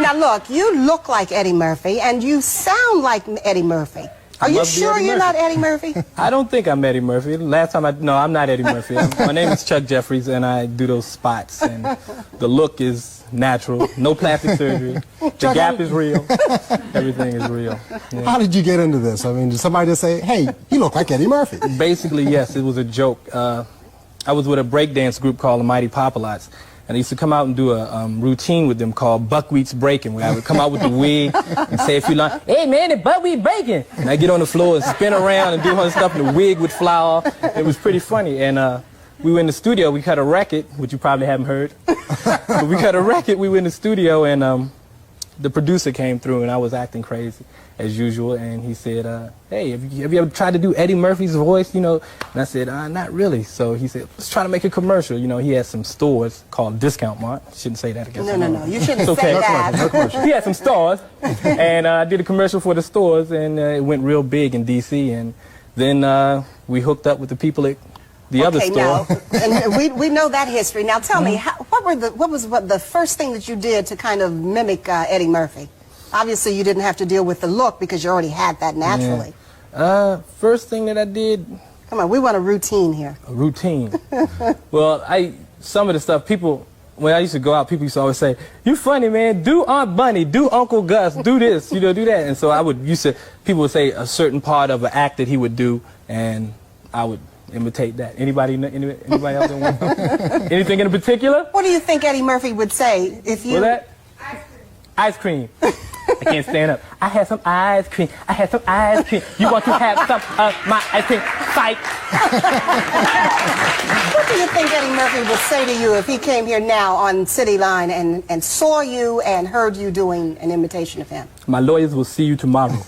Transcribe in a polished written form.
Now look, you look like Eddie Murphy and you sound like Eddie Murphy. Are you sure you're not Eddie Murphy? I don't think I'm Eddie Murphy. No, I'm not Eddie Murphy. My name is Chuck Jeffries, and I do those spots. And the look is natural, no plastic surgery. The gap is real. Everything is real. Yeah. How did you get into this? I mean, did somebody just say, "Hey, you look like Eddie Murphy"? Basically, yes. It was a joke. I was with a breakdance group called the Mighty Pop-A-Lots. And I used to come out and do a routine with them called Buckwheat's Breaking, where I would come out with the wig and say a few lines, "Hey man, the buckwheat breaking!" And I get on the floor and spin around and do all this stuff, and the wig would fly off. It was pretty funny. And we were in the studio, we cut a record, which you probably haven't heard. But we cut a record, we were in the studio, and the producer came through, and I was acting crazy, as usual, and he said, "Hey, have you ever tried to do Eddie Murphy's voice, you know?" And I said, "Not really." So he said, "Let's try to make a commercial." You know, he had some stores called Discount Mart. Shouldn't say that again. No, you shouldn't say that. He had some stores, and I did a commercial for the stores, and it went real big in D.C., and then we hooked up with the people at the other store. And we know that history. Now tell me, what was the first thing that you did to kind of mimic Eddie Murphy? Obviously, you didn't have to deal with the look because you already had that naturally. Yeah. First thing that I did... Come on, we want a routine here. A routine. Well, some of the stuff, people, when I used to go out, people used to always say, "You funny, man. Do Aunt Bunny, do Uncle Gus, do this, you know, do that." And so people would say a certain part of an act that he would do, and I would imitate that. Anybody else want to know? Anything in particular? What do you think Eddie Murphy would say if you... What's that? Ice cream. I can't stand up. "I had some ice cream. I had some ice cream. You want to have some of my ice cream?" Fight. What do you think Eddie Murphy would say to you if he came here now on City Line and saw you and heard you doing an imitation of him? My lawyers will see you tomorrow.